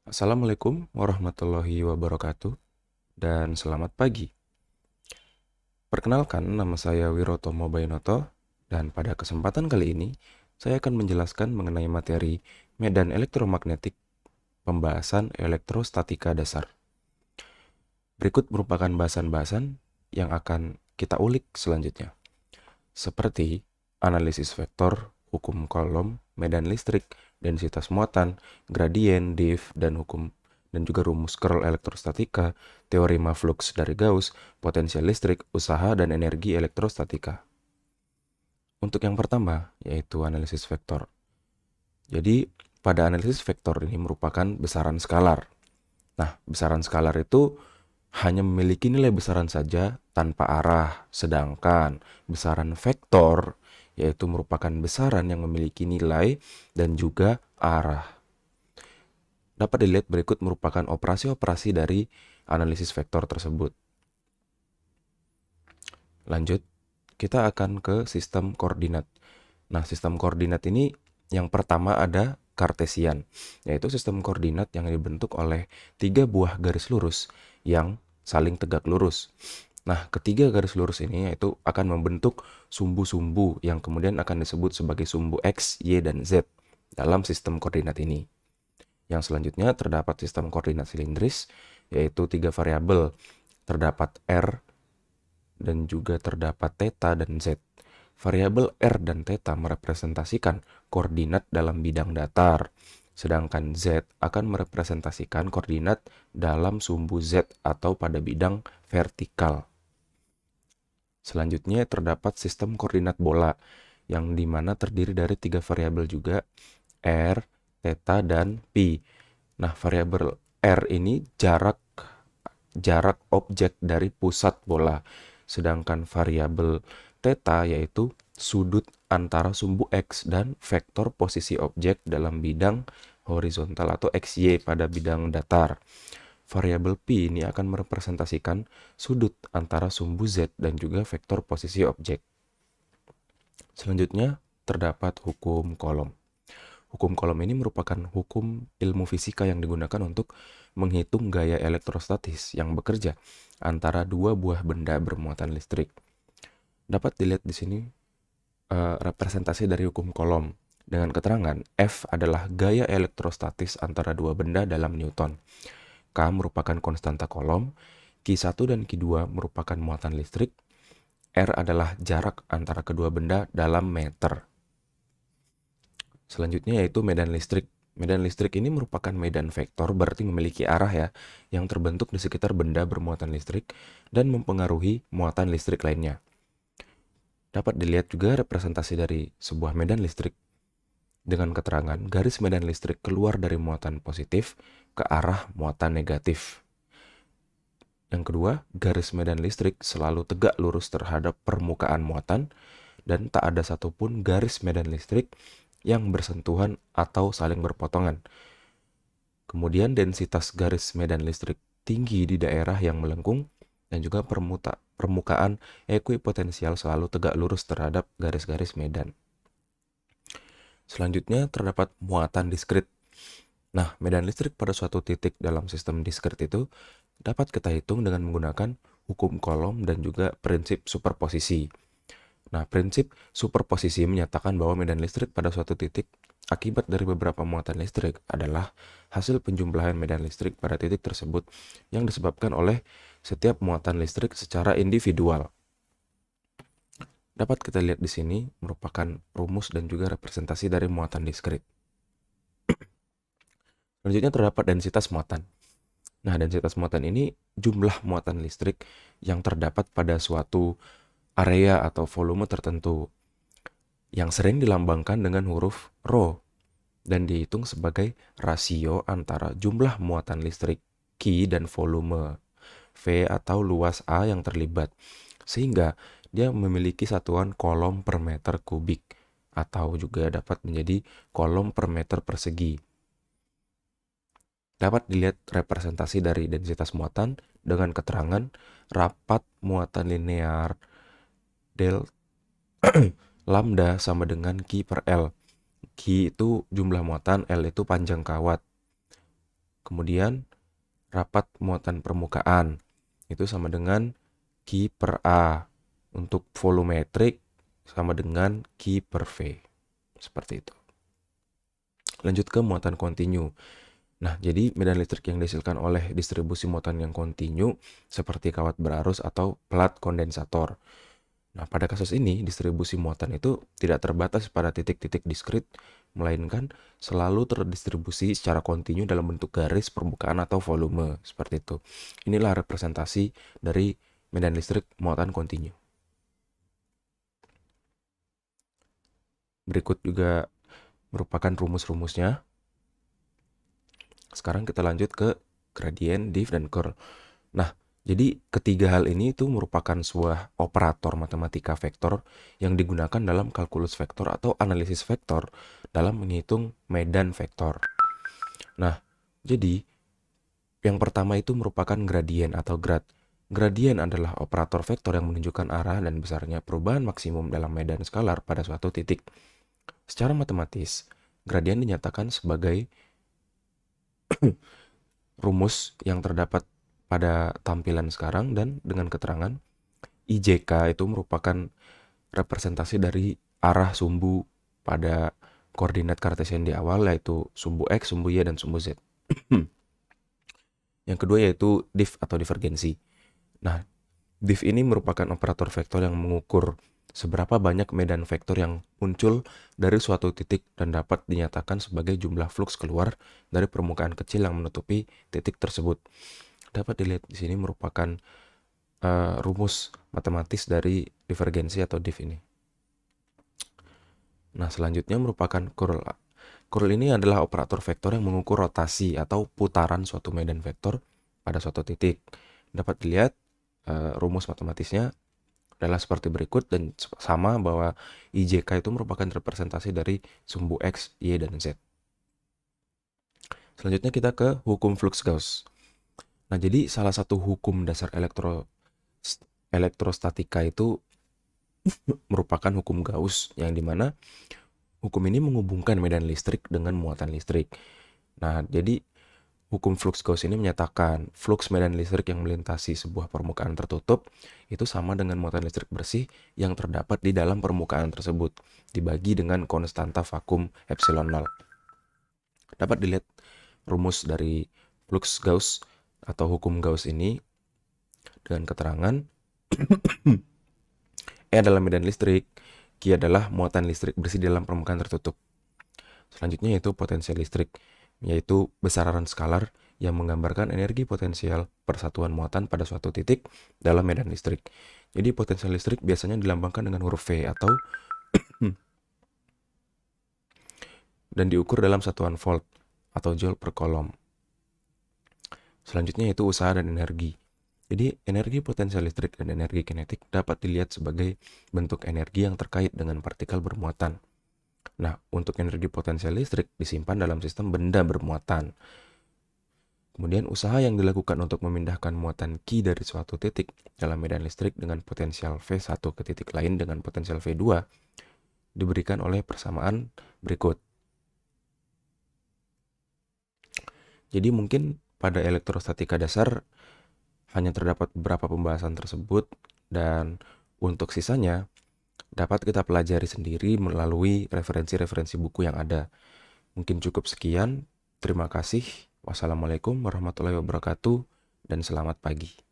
Assalamualaikum warahmatullahi wabarakatuh dan selamat pagi. Perkenalkan, nama saya Wirotomo Bainoto dan pada kesempatan kali ini saya akan menjelaskan mengenai materi medan elektromagnetik pembahasan elektrostatika dasar. Berikut merupakan bahasan-bahasan yang akan kita ulik selanjutnya, seperti analisis vektor, hukum kolom, medan listrik, densitas muatan, gradien, diff, dan juga rumus Kerr elektrostatika, teorema flux dari Gauss, potensial listrik, usaha, dan energi elektrostatika. Untuk yang pertama, yaitu analisis vektor. Jadi, pada analisis vektor ini merupakan besaran skalar. Nah, besaran skalar itu hanya memiliki nilai besaran saja tanpa arah, sedangkan besaran vektor yaitu merupakan besaran yang memiliki nilai dan juga arah. Dapat dilihat berikut merupakan operasi-operasi dari analisis vektor tersebut. Lanjut, kita akan ke sistem koordinat. Nah, sistem koordinat ini yang pertama ada Kartesian, yaitu sistem koordinat yang dibentuk oleh 3 buah garis lurus yang saling tegak lurus. Nah, ketiga garis lurus ini yaitu akan membentuk sumbu-sumbu yang kemudian akan disebut sebagai sumbu X, Y, dan Z dalam sistem koordinat ini. Yang selanjutnya terdapat sistem koordinat silindris, yaitu 3 variabel. Terdapat R dan juga terdapat theta dan Z. Variabel R dan theta merepresentasikan koordinat dalam bidang datar, sedangkan Z akan merepresentasikan koordinat dalam sumbu Z atau pada bidang vertikal. Selanjutnya terdapat sistem koordinat bola, yang dimana terdiri dari 3 variabel juga, R, theta, dan pi. Nah, variabel R ini jarak objek dari pusat bola, sedangkan variabel theta yaitu sudut antara sumbu X dan vektor posisi objek dalam bidang horizontal atau XY pada bidang datar. Variabel pi ini akan merepresentasikan sudut antara sumbu Z dan juga vektor posisi objek. Selanjutnya terdapat hukum kolom. Hukum kolom ini merupakan hukum ilmu fisika yang digunakan untuk menghitung gaya elektrostatis yang bekerja antara 2 buah benda bermuatan listrik. Dapat dilihat di sini representasi dari hukum kolom dengan keterangan F adalah gaya elektrostatis antara 2 benda dalam Newton. K merupakan konstanta kolom, Q1 dan Q2 merupakan muatan listrik, R adalah jarak antara kedua benda dalam meter. Selanjutnya yaitu medan listrik. Medan listrik ini merupakan medan vektor, berarti memiliki arah ya, yang terbentuk di sekitar benda bermuatan listrik dan mempengaruhi muatan listrik lainnya. Dapat dilihat juga representasi dari sebuah medan listrik dengan keterangan garis medan listrik keluar dari muatan positif ke arah muatan negatif. Yang kedua, garis medan listrik selalu tegak lurus terhadap permukaan muatan dan tak ada satupun garis medan listrik yang bersentuhan atau saling berpotongan. Kemudian densitas garis medan listrik tinggi di daerah yang melengkung dan juga permukaan ekuipotensial selalu tegak lurus terhadap garis-garis medan. Selanjutnya terdapat muatan diskrit. Nah, medan listrik pada suatu titik dalam sistem diskrit itu dapat kita hitung dengan menggunakan hukum kolom dan juga prinsip superposisi. Nah, prinsip superposisi menyatakan bahwa medan listrik pada suatu titik akibat dari beberapa muatan listrik adalah hasil penjumlahan medan listrik pada titik tersebut yang disebabkan oleh setiap muatan listrik secara individual. Dapat kita lihat di sini merupakan rumus dan juga representasi dari muatan diskrit. Selanjutnya terdapat densitas muatan. Nah, densitas muatan ini jumlah muatan listrik yang terdapat pada suatu area atau volume tertentu yang sering dilambangkan dengan huruf ρ dan dihitung sebagai rasio antara jumlah muatan listrik Q dan volume V atau luas A yang terlibat, sehingga dia memiliki satuan kolom per meter kubik atau juga dapat menjadi kolom per meter persegi. Dapat dilihat representasi dari densitas muatan dengan keterangan rapat muatan linear del lambda sama dengan Q per L. Q itu jumlah muatan, L itu panjang kawat. Kemudian rapat muatan permukaan itu sama dengan Q per A. Untuk volumetrik sama dengan Q per V. Seperti itu. Lanjut ke muatan kontinu. Nah, jadi medan listrik yang dihasilkan oleh distribusi muatan yang kontinu seperti kawat berarus atau plat kondensator. Nah, pada kasus ini, distribusi muatan itu tidak terbatas pada titik-titik diskrit, melainkan selalu terdistribusi secara kontinu dalam bentuk garis, permukaan, atau volume. Seperti itu. Inilah representasi dari medan listrik muatan kontinu. Berikut juga merupakan rumus-rumusnya. Sekarang kita lanjut ke gradien, diff, dan curl. Nah, jadi ketiga hal ini itu merupakan sebuah operator matematika vektor yang digunakan dalam kalkulus vektor atau analisis vektor dalam menghitung medan vektor. Nah, jadi yang pertama itu merupakan gradien atau grad. Gradien adalah operator vektor yang menunjukkan arah dan besarnya perubahan maksimum dalam medan skalar pada suatu titik. Secara matematis, gradien dinyatakan sebagai rumus yang terdapat pada tampilan sekarang dan dengan keterangan IJK itu merupakan representasi dari arah sumbu pada koordinat kartesian di awal, yaitu sumbu X, sumbu Y, dan sumbu Z. Yang kedua yaitu diff atau divergensi. Nah, diff ini merupakan operator vektor yang mengukur seberapa banyak medan vektor yang muncul dari suatu titik dan dapat dinyatakan sebagai jumlah flux keluar dari permukaan kecil yang menutupi titik tersebut. Dapat dilihat di sini merupakan rumus matematis dari divergensi atau diff ini. Nah, selanjutnya merupakan curl. Curl ini adalah operator vektor yang mengukur rotasi atau putaran suatu medan vektor pada suatu titik. Dapat dilihat rumus matematisnya adalah seperti berikut dan sama bahwa IJK itu merupakan representasi dari sumbu X, Y, dan Z. Selanjutnya kita ke hukum flux Gauss. Nah, jadi salah satu hukum dasar elektrostatika itu merupakan hukum Gauss yang dimana hukum ini menghubungkan medan listrik dengan muatan listrik. Nah, jadi hukum flux Gauss ini menyatakan flux medan listrik yang melintasi sebuah permukaan tertutup itu sama dengan muatan listrik bersih yang terdapat di dalam permukaan tersebut dibagi dengan konstanta vakum epsilon 0. Dapat dilihat rumus dari flux Gauss atau hukum Gauss ini dengan keterangan E adalah medan listrik, Q adalah muatan listrik bersih di dalam permukaan tertutup. Selanjutnya yaitu potensial listrik, yaitu besaran skalar yang menggambarkan energi potensial persatuan muatan pada suatu titik dalam medan listrik. Jadi potensial listrik biasanya dilambangkan dengan huruf V atau dan diukur dalam satuan volt atau joule per coulomb. Selanjutnya yaitu usaha dan energi. Jadi energi potensial listrik dan energi kinetik dapat dilihat sebagai bentuk energi yang terkait dengan partikel bermuatan. Nah, untuk energi potensial listrik disimpan dalam sistem benda bermuatan. Kemudian usaha yang dilakukan untuk memindahkan muatan Q dari suatu titik dalam medan listrik dengan potensial V1 ke titik lain dengan potensial V2 diberikan oleh persamaan berikut. Jadi mungkin pada elektrostatika dasar hanya terdapat beberapa pembahasan tersebut dan untuk sisanya dapat kita pelajari sendiri melalui referensi-referensi buku yang ada. Mungkin cukup sekian. Terima kasih. Wassalamualaikum warahmatullahi wabarakatuh dan selamat pagi.